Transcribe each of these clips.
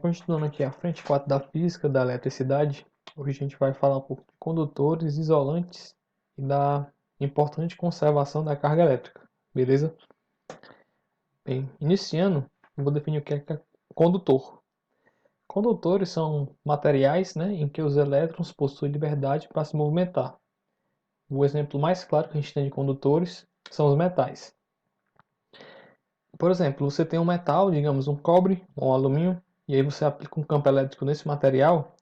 Continuando aqui a frente, 4 da física, da eletricidade, hoje a gente vai falar um pouco de condutores, isolantes e da importante conservação da carga elétrica, beleza? Bem, iniciando, eu vou definir o que é condutor. Condutores são materiais, né, em que os elétrons possuem liberdade para se movimentar. O exemplo mais claro que a gente tem de condutores são os metais. Por exemplo, você tem um metal, digamos um cobre ou um alumínio, e aí você aplica um campo elétrico nesse material.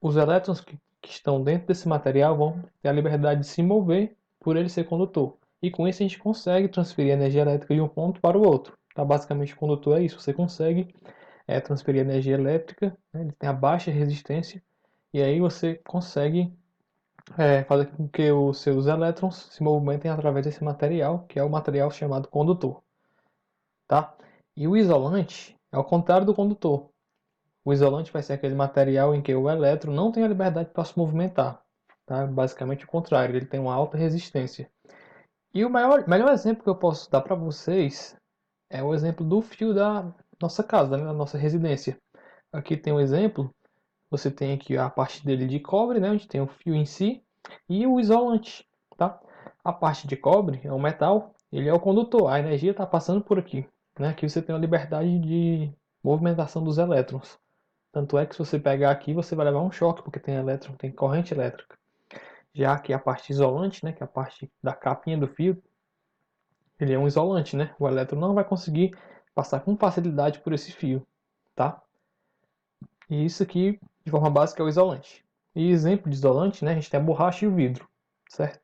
Os elétrons que estão dentro desse material vão ter a liberdade de se mover por ele ser condutor. E com isso a gente consegue transferir energia elétrica de um ponto para o outro. Tá? Basicamente o condutor é isso, você consegue transferir energia elétrica, né? Ele tem a baixa resistência, e aí você consegue fazer com que os seus elétrons se movimentem através desse material, que é o material chamado condutor. Tá? E o isolante é o contrário do condutor. O isolante vai ser aquele material em que o elétron não tem a liberdade para se movimentar. Tá? Basicamente o contrário, ele tem uma alta resistência. E o melhor exemplo que eu posso dar para vocês é o exemplo do fio da nossa casa, né? Da nossa residência. Aqui tem um exemplo, você tem aqui a parte dele de cobre, né? Onde tem o fio em si, e o isolante. Tá? A parte de cobre é um metal, ele é o condutor, a energia está passando por aqui. Né? Aqui você tem a liberdade de movimentação dos elétrons. Tanto é que se você pegar aqui, você vai levar um choque, porque tem elétron, tem corrente elétrica. Já que a parte isolante, né, que é a parte da capinha do fio, ele é um isolante, né? O elétron não vai conseguir passar com facilidade por esse fio, tá? E isso aqui, de forma básica, é o isolante. E exemplo de isolante, né, a gente tem a borracha e o vidro, certo?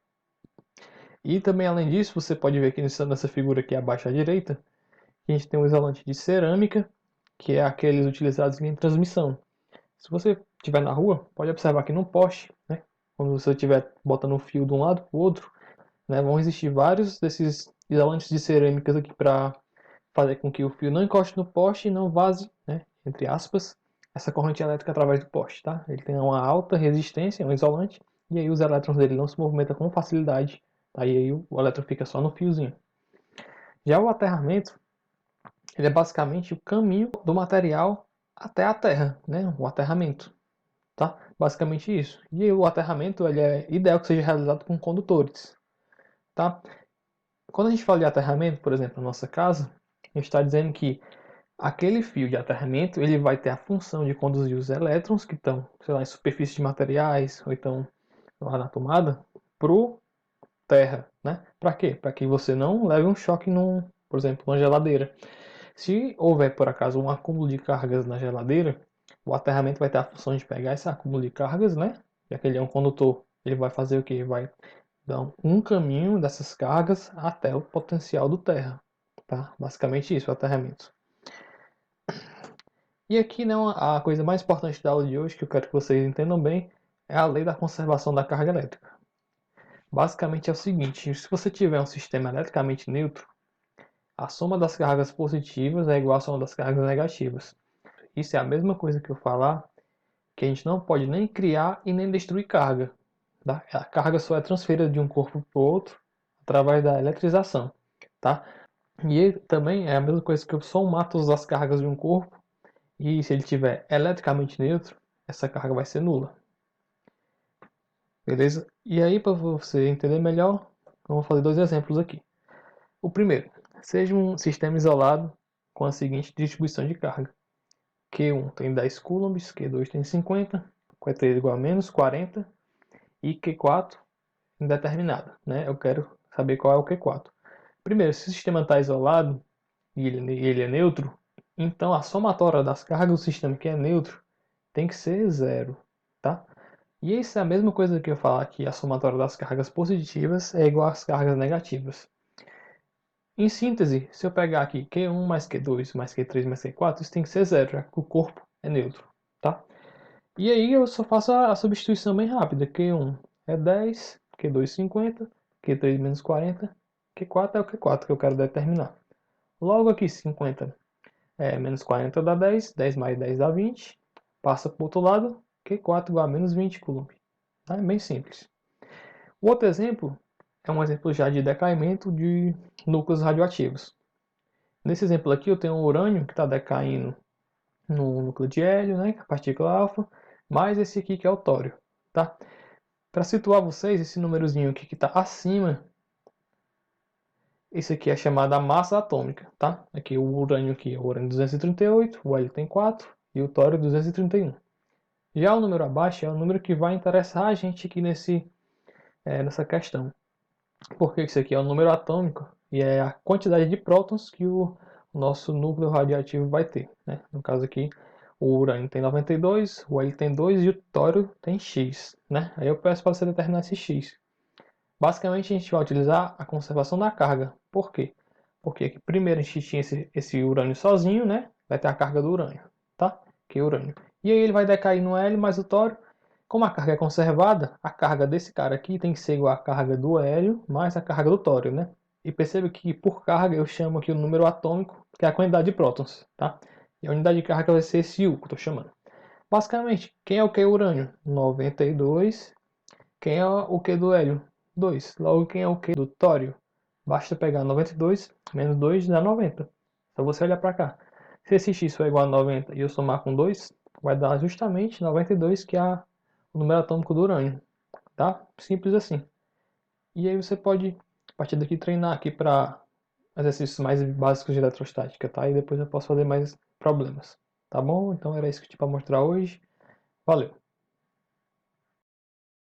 E também, além disso, você pode ver aqui nessa figura aqui abaixo à direita, que a gente tem um isolante de cerâmica, que é aqueles utilizados em transmissão. Se você estiver na rua, pode observar que no poste, né, quando você estiver botando um fio de um lado para o outro, né, vão existir vários desses isolantes de cerâmicas aqui para fazer com que o fio não encoste no poste e não vaze, né, entre aspas, essa corrente elétrica através do poste. Tá? Ele tem uma alta resistência, é um isolante, e aí os elétrons dele não se movimentam com facilidade, tá? E aí o elétron fica só no fiozinho. Já o aterramento, ele é basicamente o caminho do material até a terra, né, o aterramento. Tá? Basicamente isso. E o aterramento ele é ideal que seja realizado com condutores. Tá? Quando a gente fala de aterramento, por exemplo, na nossa casa, a gente está dizendo que aquele fio de aterramento ele vai ter a função de conduzir os elétrons que estão, sei lá, em superfície de materiais ou então lá na tomada para terra, né? Para quê? Para que você não leve um choque por exemplo, numa geladeira. Se houver por acaso um acúmulo de cargas na geladeira, o aterramento vai ter a função de pegar esse acúmulo de cargas, né? Já que ele é um condutor, ele vai fazer o que? Vai dar um caminho dessas cargas até o potencial do terra, tá? Basicamente isso, o aterramento. E aqui, né, a coisa mais importante da aula de hoje, que eu quero que vocês entendam bem, é a lei da conservação da carga elétrica. Basicamente é o seguinte, se você tiver um sistema eletricamente neutro, a soma das cargas positivas é igual à soma das cargas negativas. Isso é a mesma coisa que eu falar que a gente não pode nem criar e nem destruir carga. Tá? A carga só é transferida de um corpo para o outro através da eletrização. Tá? E também é a mesma coisa que eu somar todas as cargas de um corpo e se ele estiver eletricamente neutro, essa carga vai ser nula. Beleza? E aí, para você entender melhor, eu vou fazer dois exemplos aqui. O primeiro, seja um sistema isolado com a seguinte distribuição de carga. Q1 tem 10 coulombs, Q2 tem 50, Q3 igual a menos 40 e Q4 indeterminada. Né? Eu quero saber qual é o Q4. Primeiro, se o sistema está isolado e ele é neutro, então a somatória das cargas do sistema que é neutro tem que ser zero. Tá? E isso é a mesma coisa que eu falar que a somatória das cargas positivas é igual às cargas negativas. Em síntese, se eu pegar aqui Q1 mais Q2 mais Q3 mais Q4, isso tem que ser zero, já que o corpo é neutro. Tá? E aí eu só faço a substituição bem rápida. Q1 é 10, Q2 50, Q3 menos 40, Q4 é o Q4 que eu quero determinar. Logo aqui 50 menos 40 dá 10, 10 mais 10 dá 20, passa para o outro lado, Q4 igual a menos 20 coulomb. É bem simples. O outro exemplo é um exemplo já de decaimento de núcleos radioativos. Nesse exemplo aqui eu tenho um urânio que está decaindo no núcleo de hélio, né, que é a partícula alfa, mais esse aqui que é o tório, tá? Para situar vocês, esse númerozinho aqui que está acima, esse aqui é chamado a massa atômica, tá? Aqui o urânio aqui, o urânio 238, o hélio tem 4 e o tório 231. Já o número abaixo é o número que vai interessar a gente aqui nessa questão. Porque isso aqui é o número atômico e é a quantidade de prótons que o nosso núcleo radioativo vai ter, né? No caso aqui, o urânio tem 92, o hélio tem 2 e o tório tem X, né? Aí eu peço para você determinar esse X. Basicamente, a gente vai utilizar a conservação da carga. Por quê? Porque aqui, primeiro a gente tinha esse urânio sozinho, né? Vai ter a carga do urânio, tá? Que é urânio. E aí ele vai decair no hélio mais o tório. Como a carga é conservada, a carga desse cara aqui tem que ser igual à carga do hélio mais a carga do tório, né? E perceba que por carga eu chamo aqui o número atômico, que é a quantidade de prótons, tá? E a unidade de carga vai ser esse U que eu estou chamando. Basicamente, quem é o que urânio? 92. Quem é o que do hélio? 2. Logo, quem é o que do tório? Basta pegar 92 menos 2 dá 90. Só você olhar para cá. Se esse x for igual a 90 e eu somar com 2, vai dar justamente 92, que é o número atômico do urânio. Tá? Simples assim. E aí você pode, a partir daqui, treinar aqui para exercícios mais básicos de eletrostática, tá? E depois eu posso fazer mais problemas. Tá bom? Então era isso que eu tinha para mostrar hoje. Valeu!